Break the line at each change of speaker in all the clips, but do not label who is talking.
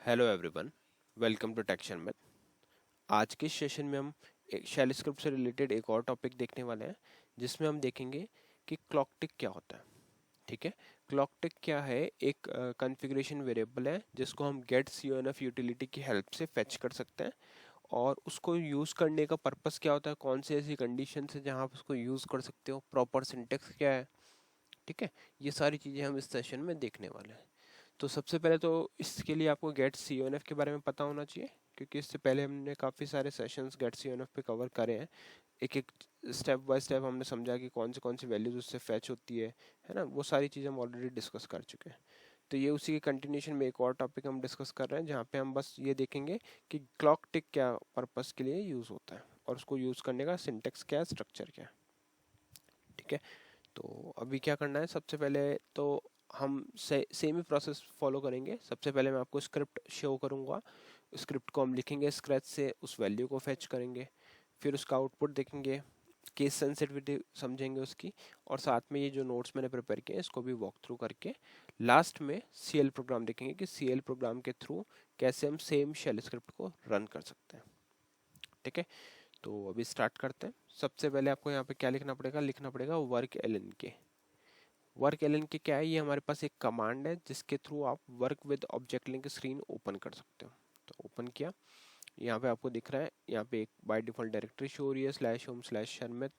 Hello everyone, welcome to टेक्शन में। आज के सेशन में हम एक शेल स्क्रिप्ट से रिलेटेड एक और टॉपिक देखने वाले हैं, जिसमें हम देखेंगे कि क्लॉक टिक क्या होता है। ठीक है, क्लॉक टिक क्या है? एक कॉन्फ़िगरेशन वेरिएबल है जिसको हम गेट CONF यूटिलिटी की हेल्प से फेच कर सकते हैं। और उसको यूज़ करने का पर्पस क्या होता है, कौन सी ऐसी कंडीशन है जहाँ आप उसको यूज़ कर सकते हो, प्रॉपर सिंटेक्स क्या है। ठीक है, ये सारी चीज़ें हम इस सेशन में देखने वाले हैं। तो सबसे पहले तो इसके लिए आपको गेट CONF के बारे में पता होना चाहिए, क्योंकि इससे पहले हमने काफ़ी सारे सेशंस गेट CONF पे कवर करे हैं। एक एक स्टेप बाय स्टेप हमने समझा कि कौन सी वैल्यूज उससे फैच होती है ना। वो सारी चीज़ें हम ऑलरेडी डिस्कस कर चुके हैं। तो ये उसी के कंटिन्यूशन में एक और टॉपिक हम डिस्कस कर रहे हैं, जहाँ पे हम बस ये देखेंगे कि क्लॉक टिक क्या पर्पस के लिए यूज़ होता है और उसको यूज़ करने का सिंटेक्स क्या है, स्ट्रक्चर क्या है। ठीक है, तो अभी क्या करना है, सबसे पहले तो हम सेम ही प्रोसेस फॉलो करेंगे। सबसे पहले मैं आपको स्क्रिप्ट शो करूंगा। स्क्रिप्ट को हम लिखेंगे स्क्रैच से, उस वैल्यू को फेच करेंगे, फिर उसका आउटपुट देखेंगे, केस सेंसिटिविटी समझेंगे उसकी, और साथ में ये जो नोट्स मैंने प्रिपेयर किए हैं इसको भी वॉक थ्रू करके लास्ट में CL प्रोग्राम देखेंगे कि CL प्रोग्राम के थ्रू कैसे हम सेम शेल स्क्रिप्ट को रन कर सकते हैं। ठीक है, तो अभी स्टार्ट करते हैं। सबसे पहले आपको यहाँ पे क्या लिखना पड़ेगा वर्क एल के। वर्क एल के क्या है, ये हमारे पास एक कमांड है जिसके थ्रू आप work with object link screen open कर सकते हो। तो ओपन किया, यहाँ पे आपको दिख रहा है, यहाँ पे एक बाय डिफॉल्ट डायरेक्टरी शो हो रही है /home/sharmit।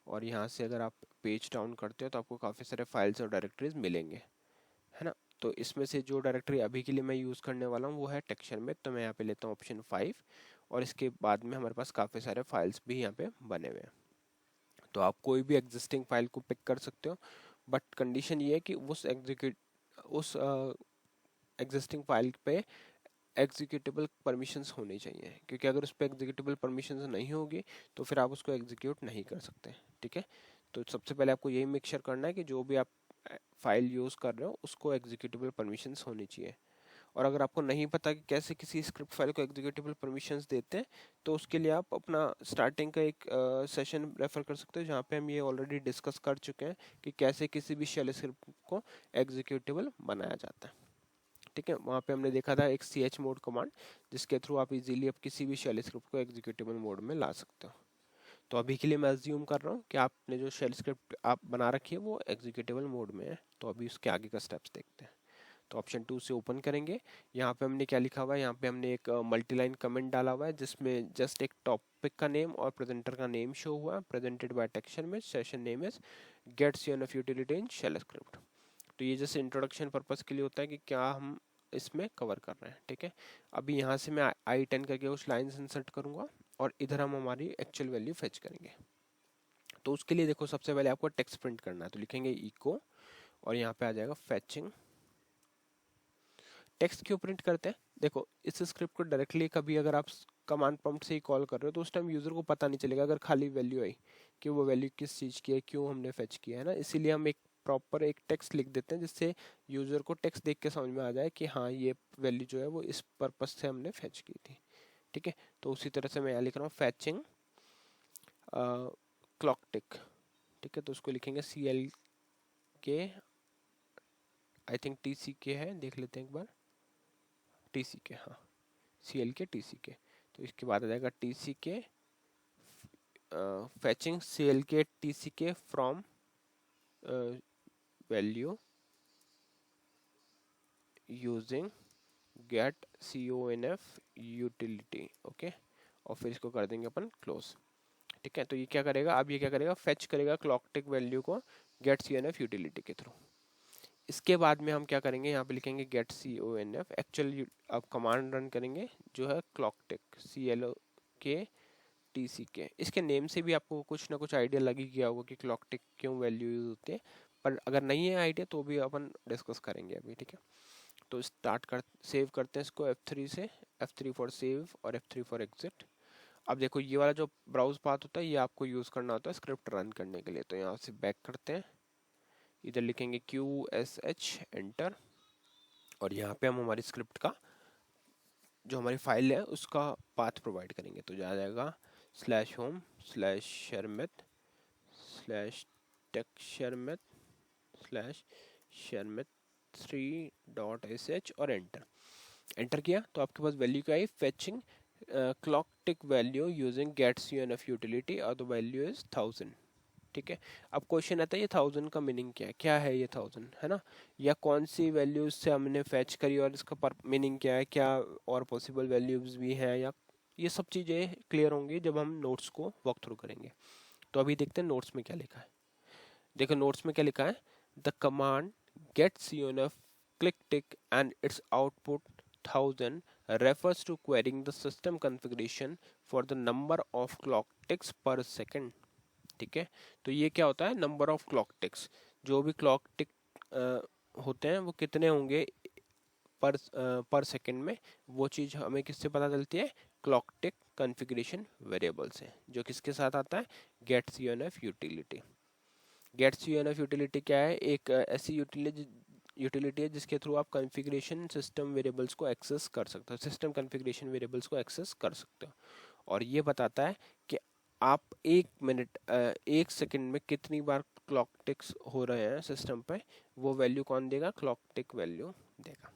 और यहाँ से अगर आप पेज डाउन करते हो तो आपको काफ़ी सारे फाइल्स और डायरेक्टरीज मिलेंगे, है ना। तो इसमें से जो डायरेक्टरी अभी के लिए मैं यूज़ करने वाला हूँ वो है टेक्सचर। तो मैं यहाँ पे लेता हूँ ऑप्शन 5, और इसके बाद में हमारे पास काफ़ी सारे फाइल्स भी यहाँ पे बने हुए हैं। तो आप कोई भी एग्जिस्टिंग फाइल को पिक कर सकते हो, बट कंडीशन ये है कि उस एग्जिस्टिंग फाइल पे एग्जीक्यूटेबल परमिशंस होनी चाहिए, क्योंकि अगर उस पर एग्जीक्यूटेबल परमिशंस नहीं होगी तो फिर आप उसको एग्जीक्यूट नहीं कर सकते। ठीक है, तो सबसे पहले आपको यही मेक श्योर करना है कि जो भी आप फाइल यूज़ कर रहे हो उसको एग्जीक्यूटेबल परमिशंस होनी चाहिए। और अगर आपको नहीं पता कि कैसे किसी स्क्रिप्ट फाइल को एग्जीक्यूटेबल परमिशंस देते हैं, तो उसके लिए आप अपना स्टार्टिंग का एक सेशन रेफर कर सकते हो, जहाँ पे हम ये ऑलरेडी डिस्कस कर चुके हैं कि कैसे किसी भी शेल स्क्रिप्ट को एग्जीक्यूटेबल बनाया जाता है। ठीक है, वहाँ पे हमने देखा था एक ch मोड कमांड, जिसके थ्रू आप इजीली अब किसी भी शेल स्क्रिप्ट को एग्जीक्यूटेबल मोड में ला सकते हो। तो अभी के लिए मैं अज्यूम कर रहा हूँ कि आपने जो शेल स्क्रिप्ट आप बना रखी है वो एग्जीक्यूटेबल मोड में है। तो अभी उसके आगे का स्टेप्स देखते हैं। तो ऑप्शन 2 से ओपन करेंगे। यहाँ पे हमने क्या लिखा हुआ है, यहाँ पे हमने एक मल्टीलाइन कमेंट डाला हुआ है जिसमें जस्ट एक टॉपिक का नेम और प्रेजेंटर का नेम शो हुआ है। प्रेजेंटेड बाय टेक्सचर में session name is get CNF utility in shell script. तो ये जैसे इंट्रोडक्शन पर्पस के लिए होता है कि क्या हम इसमें कवर कर रहे हैं। ठीक है, अभी यहाँ से मैं I10 करके कुछ लाइन्स इंसर्ट करूँगा और इधर हम हमारी एक्चुअल वैल्यू फेच करेंगे। तो उसके लिए देखो, सबसे पहले आपको टेक्स्ट प्रिंट करना है, तो लिखेंगे इको, और यहाँ पे आ जाएगा फेचिंग। टेक्स्ट क्यों प्रिंट करते हैं, देखो इस स्क्रिप्ट को डायरेक्टली कभी अगर आप कमांड प्रॉम्प्ट से ही कॉल कर रहे हो तो उस टाइम यूजर को पता नहीं चलेगा अगर खाली वैल्यू आई कि वो वैल्यू किस चीज़ की है, क्यों हमने फेच किया है ना। इसीलिए हम एक प्रॉपर एक टेक्स्ट लिख देते हैं जिससे यूजर को टेक्स्ट देख के समझ में आ जाए कि हाँ ये वैल्यू जो है वो इस पर्पज से हमने फेच की थी। ठीक है, तो उसी तरह से मैं यहाँ लिख रहा हूँ फैचिंग क्लॉक टिक। ठीक है, तो उसको लिखेंगे CL के, आई थिंक TCK है, देख लेते हैं एक बार। TCK, हाँ, CL के TCK। तो इसके बाद आ जाएगा TCK fetching CL के TCK from value using get CONF utility। Okay, और फिर इसको कर देंगे अपन क्लोज। ठीक है, तो ये क्या करेगा, अब ये क्या करेगा, फेच करेगा क्लॉक टिक वैल्यू को गेट CONF यूटिलिटी के थ्रू। इसके बाद में हम क्या करेंगे, यहाँ पे लिखेंगे गेट CONF एक्चुअल, अब कमांड रन करेंगे जो है क्लॉक टिक CL के TCK। इसके नेम से भी आपको कुछ ना कुछ आइडिया लग ही गया होगा कि क्लॉक टिक क्यों वैल्यू यूज होती है, पर अगर नहीं है आइडिया तो भी अपन डिस्कस करेंगे अभी। ठीक है, तो स्टार्ट कर सेव करते हैं इसको F3 से, F3 फॉर सेव और F3 फॉर एग्जिट। अब देखो ये वाला जो ब्राउज पाथ होता है ये आपको यूज़ करना होता है स्क्रिप्ट रन करने के लिए। तो यहाँ से बैक करते हैं, इधर लिखेंगे QSH एंटर, और यहाँ पे हम हमारी स्क्रिप्ट का जो हमारी फाइल है उसका पाथ प्रोवाइड करेंगे। तो जा जाएगा /home/sharmit /texsharmit/sharmit3.sh और एंटर। एंटर किया तो आपके पास वैल्यू क्या आई, fetching clock tick value using get CUNF utility और द वैल्यू इज 1000। ठीक है, अब क्वेश्चन आता है ये 1000 का मीनिंग क्या है, क्या है ये 1000, है ना, या कौन सी वैल्यूज से हमने फैच करी और इसका मीनिंग क्या है, क्या और पॉसिबल वैल्यूज भी हैं, या ये सब चीज़ें क्लियर होंगी जब हम नोट्स को वॉक थ्रू करेंगे। तो अभी देखते हैं नोट्स में क्या लिखा है। देखो नोट्स में क्या लिखा है, the command get CUNF click tick and its output 1000 refers to querying the system configuration for the number of clock ticks per second। ठीक है, तो ये क्या होता है, नंबर ऑफ क्लॉक टिक्स, जो भी क्लॉक टिक होते हैं वो कितने होंगे पर सेकंड में, वो चीज़ हमें किससे पता चलती है, क्लॉक टिक कॉन्फ़िगरेशन वेरिएबल से, जो किसके साथ आता है, get CUNF utility. Get CUNF utility क्या है, एक ऐसी यूटिलिटी है जिसके थ्रू आप कॉन्फ़िगरेशन सिस्टम वेरिएबल्स को एक्सेस कर सकते हो, सिस्टम कॉन्फ़िगरेशन वेरिएबल्स को एक्सेस कर सकते हो, और ये बताता है कि आप एक सेकंड में कितनी बार क्लॉक टिक्स हो रहे हैं सिस्टम पे, वो वैल्यू कौन देगा, क्लॉक टिक वैल्यू देगा।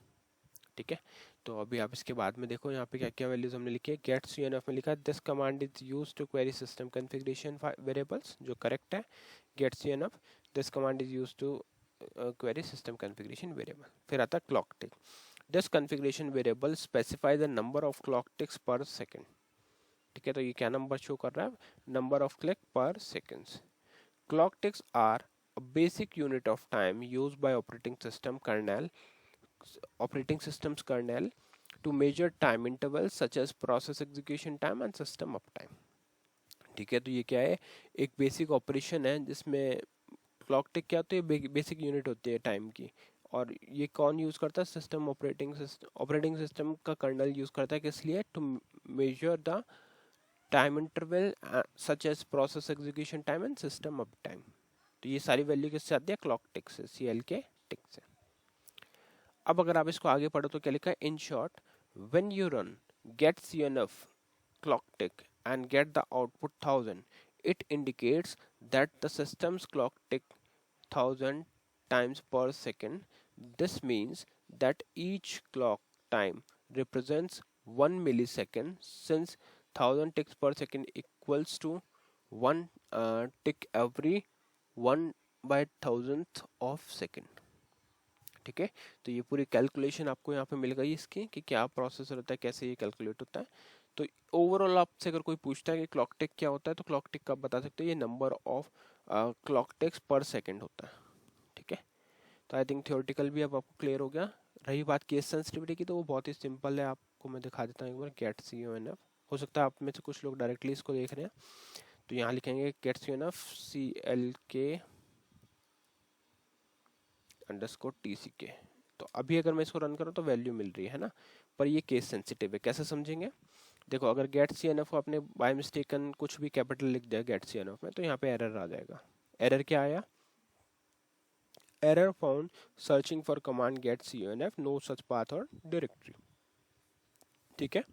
ठीक है, तो अभी आप इसके बाद में देखो यहाँ पे क्या क्या वैल्यूज हमने लिखी है। गेट CUNF में लिखा है this command is use to query system configuration variables, जो करेक्ट है। Get CUNF this command is use to query system configuration variable. फिर आता है clock tick, this configuration variable specify the number of clock ticks per second. ठीक है, तो ये क्या नंबर शो कर रहा है, number of click per seconds. Clock ticks are a basic unit of time used by operating systems kernel to measure time intervals such as process execution time and system uptime। ठीक है, तो ये क्या है, एक बेसिक ऑपरेशन है जिसमें clock टिक क्या होती है, बेसिक यूनिट होती है टाइम की, और ये कौन यूज़ करता है, ऑपरेटिंग सिस्टम का कर्नल यूज़ करता है, किस लिए, to measure the time interval such as process execution time and system uptime. तो ये सारी वैल्यू किससे आती है, क्लॉक टिक से, CL के टिक से। अब अगर आप इसको आगे पढ़ो तो क्या लिखा है, in short when you run get CUNF clock tick and get the output 1000, it indicates that the system's clock tick 1000 times per second. This means that each clock time represents 1 millisecond, since 1000 ticks per second equals to 1 tick every 1 by thousandth of second। ठीक है, तो ये पूरी calculation आपको यहाँ पे मिल गई इसकी, कि क्या प्रोसेसर होता है, कैसे ये कैलकुलेट होता है। तो ओवरऑल आपसे अगर कोई पूछता है कि क्लॉक टिक क्या होता है, तो क्लॉक टिक का आप बता सकते हो ये नंबर ऑफ क्लॉक टिक्स पर सेकंड होता है। ठीक है, तो आई थिंक थियोरेटिकल भी अब आपको क्लियर हो गया। रही बात केस सेंसिटिविटी की, तो वो बहुत ही सिंपल है, आपको मैं दिखा देता हूँ एक बार। गेट CUNF, हो सकता है आप में से कुछ लोग डायरेक्टली इसको देख रहे हैं, तो यहाँ लिखेंगे get CUNF CLK underscore TCK। तो अभी अगर मैं इसको रन करूँ तो वैल्यू मिल रही है ना, पर ये केस सेंसिटिव है, कैसे समझेंगे। देखो अगर गेट CUNF को आपने बाय मिस्टेकन कुछ भी कैपिटल लिख दिया गेट CUNF में, तो यहाँ पे एरर आ जाएगा। एरर क्या आया, error found searching for command get CUNF, no such path और डायरेक्टरी। ठीक है,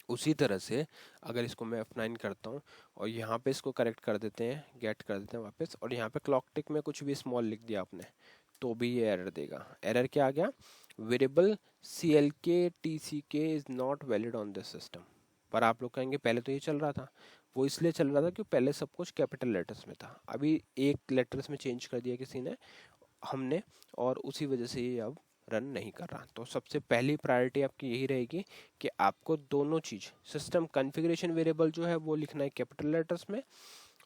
उसी तरह से अगर इसको मैं F9 करता हूँ और यहाँ पे इसको करेक्ट कर देते हैं, गेट कर देते हैं वापस, और यहाँ पे क्लॉक टिक में कुछ भी स्मॉल लिख दिया आपने, तो भी ये एरर देगा। एरर क्या आ गया, variable CLK TCK is not valid on this system. पर आप लोग कहेंगे पहले तो ये चल रहा था, वो इसलिए चल रहा था कि पहले सब कुछ कैपिटल लेटर्स में था, अभी एक लेटर्स में चेंज कर दिया किसी ने, हमने, और उसी वजह से ये अब रन नहीं कर रहा। तो सबसे पहली प्रायोरिटी आपकी यही रहेगी कि आपको दोनों चीज़, सिस्टम कॉन्फ़िगरेशन वेरिएबल जो है वो लिखना है कैपिटल लेटर्स में,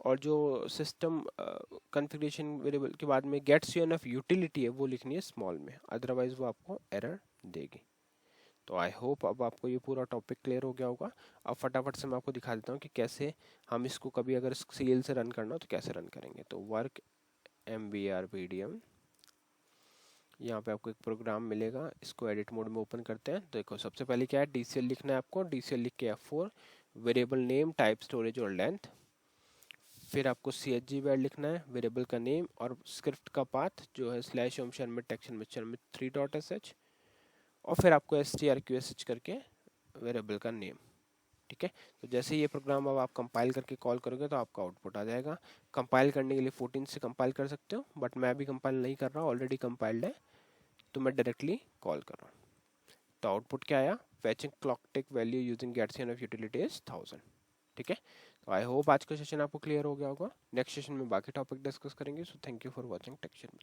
और जो सिस्टम कॉन्फ़िगरेशन वेरिएबल के बाद में गेट CUNF यूटिलिटी है वो लिखनी है स्मॉल में, अदरवाइज वो आपको एरर देगी। तो आई होप अब आपको ये पूरा टॉपिक क्लियर हो गया होगा। अब फटाफट से मैं आपको दिखा देता हूँ कि कैसे हम इसको कभी अगर CL से रन करना हो तो कैसे रन करेंगे। तो वर्क MBR PDM, यहाँ पे आपको एक प्रोग्राम मिलेगा, इसको एडिट मोड में ओपन करते हैं। तो देखो सबसे पहले क्या है, DCL लिखना है आपको, DCL लिख के F4, variable name, type, storage और लेंथ। फिर आपको CHG वैल्यू लिखना है, वेरिएबल का नेम और स्क्रिप्ट का पाथ जो है /om शर्मिट टेक्शन में शर्मिट 3.sh, और फिर आपको strqsh करके वेरिएबल का नेम। ठीक है, तो जैसे ये प्रोग्राम अब आप कंपाइल करके कॉल करोगे तो आपका आउटपुट आ जाएगा। कंपाइल करने के लिए 14 से कंपाइल कर सकते हो, बट मैं अभी कंपाइल नहीं कर रहा, ऑलरेडी कंपाइल्ड है, तो मैं डायरेक्टली कॉल कर रहा हूँ। तो आउटपुट क्या आया, fetching clock tick value using get of utility is 1000। ठीक है, तो आई होप आज का सेशन आपको क्लियर हो गया होगा। नेक्स्ट सेशन में बाकी टॉपिक डिस्कस करेंगे। So thank you for watching टेक्शन।